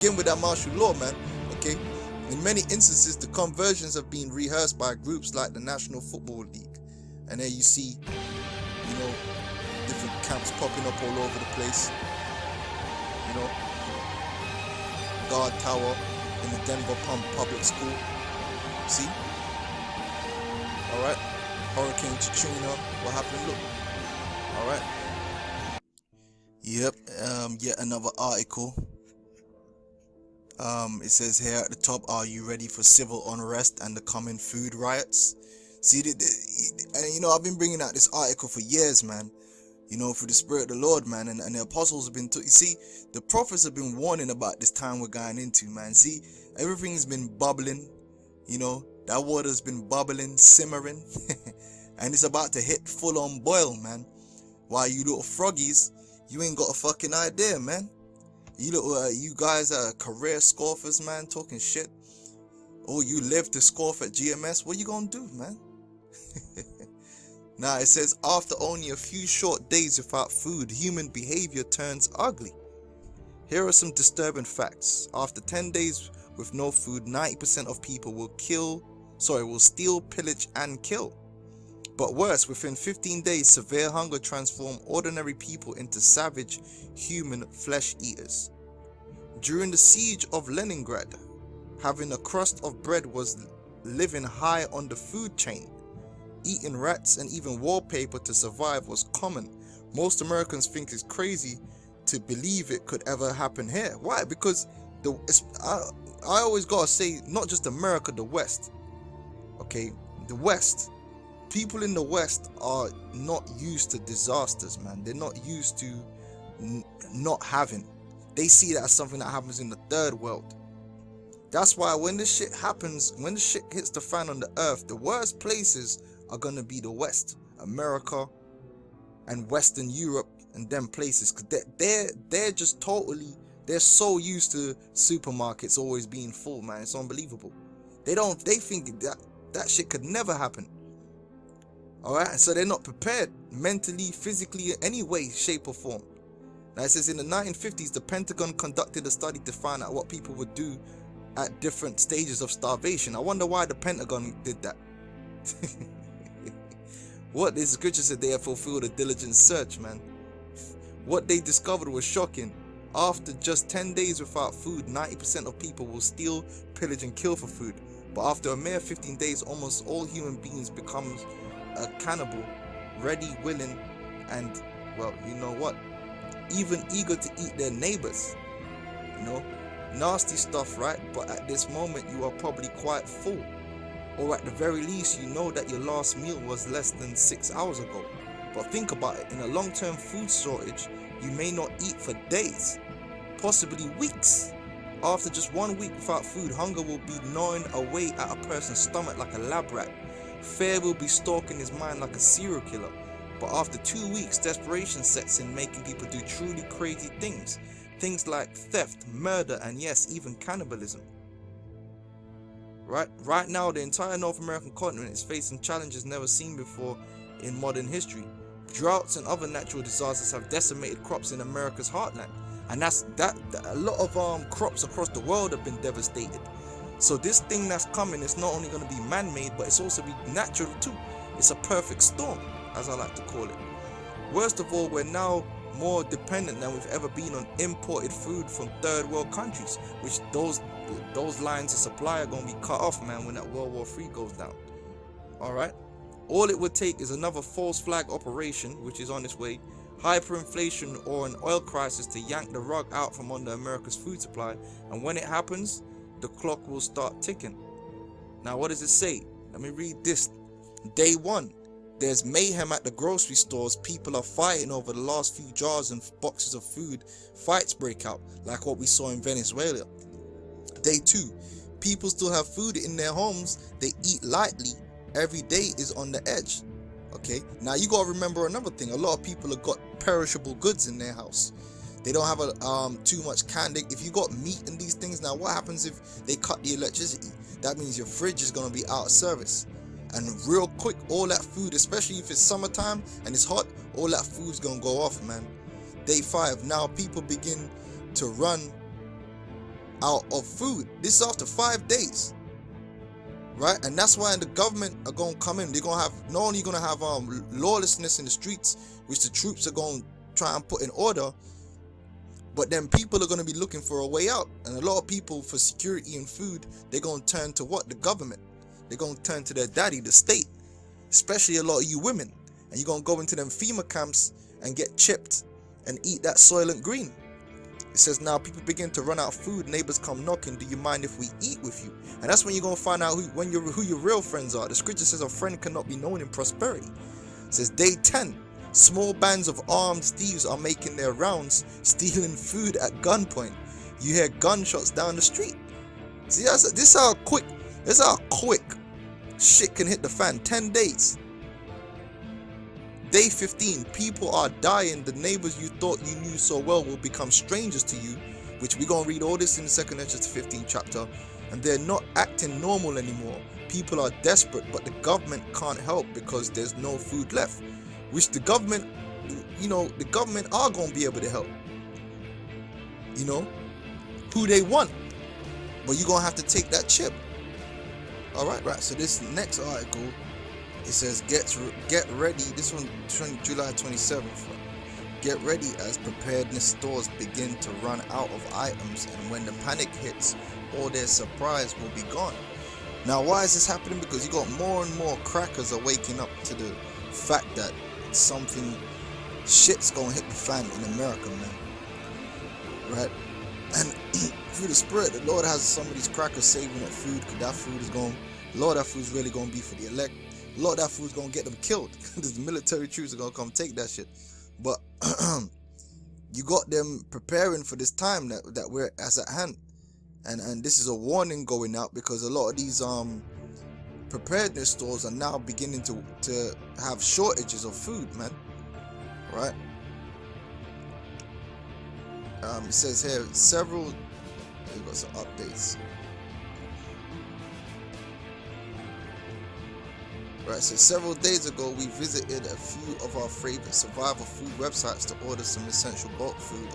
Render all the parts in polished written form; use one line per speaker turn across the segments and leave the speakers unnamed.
begin with that martial law, man. Okay. In many instances, the conversions have been rehearsed by groups like the National Football League, and there you see, different camps popping up all over the place. Guard Tower in the Denver Public School. See? Alright. Hurricane Katrina. What happened? Look. Alright. Yep. Yet another article. It says here at the top, are you ready for civil unrest and the coming food riots? See, and I've been bringing out this article for years, man. Through the Spirit of the Lord, man, and the apostles have been, you see, the prophets have been warning about this time we're going into, man. See, everything's been bubbling, that water's been bubbling, simmering, and it's about to hit full on boil, man. While you little froggies, you ain't got a fucking idea, man. You guys are career scoffers, man, talking shit. Oh, you live to scoff at GMS, what you gonna do, man? Now, it says, after only a few short days without food, human behavior turns ugly. Here are some disturbing facts. After 10 days with no food, 90% of people will steal, pillage, and kill. But worse, within 15 days, severe hunger transformed ordinary people into savage, human flesh eaters. During the siege of Leningrad, having a crust of bread was living high on the food chain. Eating rats and even wallpaper to survive was common. Most Americans think it's crazy to believe it could ever happen here. Why? Because I always gotta say, not just America, the West. Okay, the West. People in the West are not used to disasters, man. They're not used to not having. They see that as something that happens in the third world. That's why when this shit happens, when the shit hits the fan on the earth, the worst places are gonna be the West, America, and Western Europe, and them places, because they're just totally, they're so used to supermarkets always being full, man. It's unbelievable. They think that shit could never happen. All right, so they're not prepared mentally, physically, in any way, shape, or form. Now it says in the 1950s, the Pentagon conducted a study to find out what people would do at different stages of starvation. I wonder why the Pentagon did that. What this scripture said, they have fulfilled a diligent search, man. What they discovered was shocking. After just 10 days without food, 90% of people will steal, pillage, and kill for food. But after a mere 15 days, almost all human beings becomes a cannibal, ready, willing, and, well, you know what? Even eager to eat their neighbors. Nasty stuff, right? But at this moment, you are probably quite full. Or at the very least, you know that your last meal was less than 6 hours ago. But think about it, in a long-term food shortage, you may not eat for days, possibly weeks. After just 1 week without food, hunger will be gnawing away at a person's stomach like a lab rat. Fear will be stalking his mind like a serial killer. But after 2 weeks, desperation sets in, making people do truly crazy things. Things like theft, murder, and yes, even cannibalism. Right now, the entire North American continent is facing challenges never seen before in modern history. Droughts and other natural disasters have decimated crops in America's heartland, and a lot of crops across the world have been devastated. So this thing that's coming is not only going to be man-made, but it's also be natural too. It's a perfect storm, as I like to call it. Worst of all, we're now more dependent than we've ever been on imported food from third world countries, which those lines of supply are going to be cut off, man, when that World War III goes down. Alright? All it would take is another false flag operation, which is on its way, hyperinflation, or an oil crisis to yank the rug out from under America's food supply, and when it happens, the clock will start ticking. Now, what does it say? Let me read this. Day 1. There's mayhem at the grocery stores. People are fighting over the last few jars and boxes of food. Fights break out, like what we saw in Venezuela. Day 2. People still have food in their homes. They eat lightly. Every day is on the edge. Okay, now you gotta remember another thing. A lot of people have got perishable goods in their house. They don't have too much canned. If you got meat and these things, now what happens if they cut the electricity? That means your fridge is gonna be out of service. And real quick, all that food, especially if it's summertime and it's hot, all that food's gonna go off, man. Day 5, now people begin to run out of food. This is after 5 days, right? And that's why the government are gonna come in. They're gonna have not only gonna have lawlessness in the streets, which the troops are gonna try and put in order, but then people are gonna be looking for a way out. And a lot of people, for security and food, they're gonna turn to what? The government. They're gonna turn to their daddy, the state. Especially a lot of you women, and you're gonna go into them FEMA camps and get chipped and eat that Soylent Green. It says now people begin to run out of food, neighbors come knocking, do you mind if we eat with you? And that's when you're gonna find out who your real friends are. The scripture says a friend cannot be known in prosperity. It says day 10, small bands of armed thieves are making their rounds, stealing food at gunpoint. You hear gunshots down the street. See, this is how quick shit can hit the fan. 10 days. Day 15, people are dying. The neighbors you thought you knew so well will become strangers to you, which we're going to read all this in the 2 Corinthians 15 chapter. And they're not acting normal anymore. People are desperate, but the government can't help because there's no food left. Which the government, the government are going to be able to help. Who they want. But you're going to have to take that chip. Alright, so this next article, it says get ready. This one, July 27th. Get ready as preparedness stores begin to run out of items, and when the panic hits, all their supplies will be gone. Now, why is this happening? Because you got more and more crackers are waking up to the fact that something shit's gonna hit the fan in America, man. Right? And through the Spirit, the Lord has some of these crackers saving up food, because that food is going. Lord, that food's really gonna be for the elect. Lord, that food's gonna get them killed. The military troops are gonna come take that shit. But you got them preparing for this time that we're as at hand, and this is a warning going out, because a lot of these preparedness stores are now beginning to have shortages of food, man. Right? It says here we've got some updates. Right, so several days ago we visited a few of our favorite survival food websites to order some essential bulk food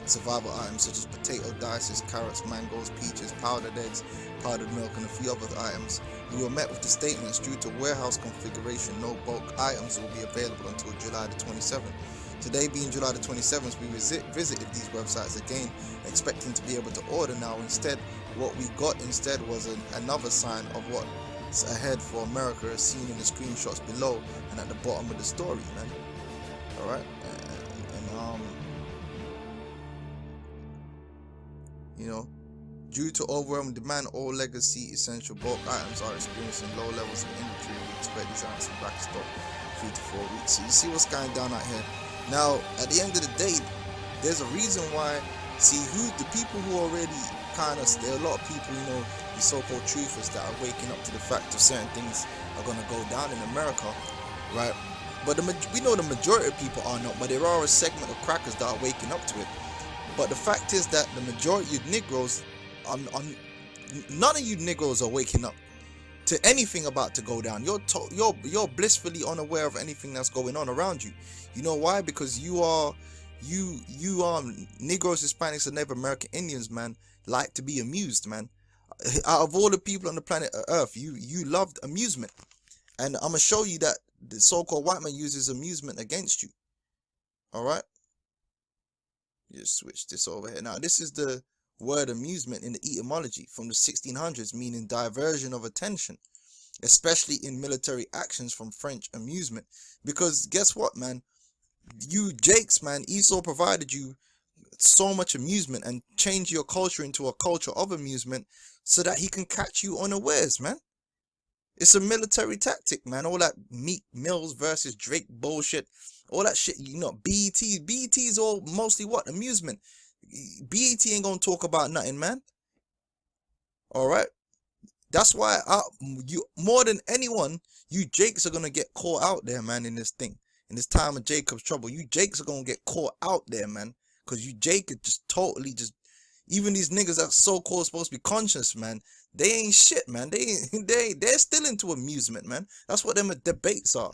survival items such as potato dices, carrots, mangoes, peaches, powdered eggs, powdered milk, and a few other items. We were met with the statements, due to warehouse configuration, no bulk items will be available until July the 27th. Today being July the 27th, we visited these websites again, expecting to be able to order now. Instead, what we got instead was another sign of what ahead for America, as seen in the screenshots below and at the bottom of the story, man. Alright, and due to overwhelming demand, all legacy essential bulk items are experiencing low levels of inventory. We expect these items to be back in stock 3 to 4 weeks. So you see what's going down out here. Now, at the end of the day, there's a reason why. See, the people who already there are a lot of people, the so-called truthers that are waking up to the fact of certain things are going to go down in America, right? But we know the majority of people are not, but there are a segment of crackers that are waking up to it. But the fact is that the majority of Negroes, none of you Negroes are waking up to anything about to go down. You're blissfully unaware of anything that's going on around you. You know why? Because you are Negroes, Hispanics, and Native American Indians, man, like to be amused, man. Out of all the people on the planet Earth, you loved amusement, and I'm gonna show you that the so-called white man uses amusement against you. All right, just switch this over here. Now, this is the word amusement in the etymology from the 1600s, meaning diversion of attention, especially in military actions, from French amusement. Because guess what, man? You Jakes, man, Esau provided you so much amusement and change your culture into a culture of amusement so that he can catch you unawares, man. It's a military tactic, man. All that Meek Mills versus Drake bullshit, all that shit, BET is all mostly what? Amusement. BET ain't gonna talk about nothing, man. All right, that's why you more than anyone, you Jakes are gonna get caught out there, man. In this thing, in this time of Jacob's trouble, you Jakes are gonna get caught out there, man. Cause you Jake are just totally even these niggas that so-called supposed to be conscious, man, they ain't shit, man. They're still into amusement, man. That's what them debates are,